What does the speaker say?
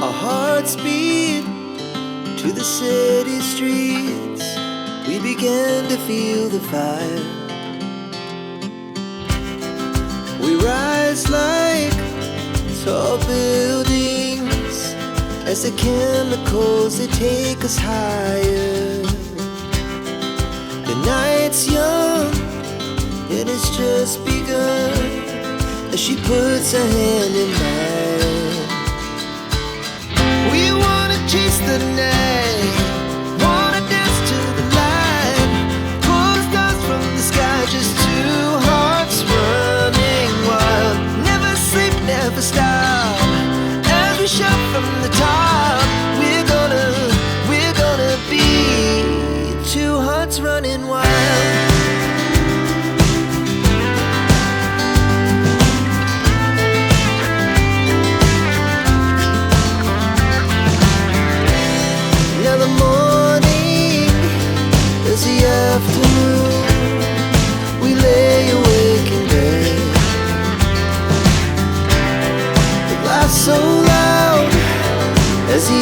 Our hearts beat to the city streets. We began to feel the fire. We rise like tall buildings as the chemicals, they take us higher. The night's young and it's just begun as she puts her hand in mine. We wanna chase the night, wanna dance to the light, pull the stars from the sky, just two hearts running wild. Never sleep, never stop, as we shout from the top. We're gonna be two hearts running wild. Now the morning is the afternoon. We lay awake in bed. The laughs so loud as the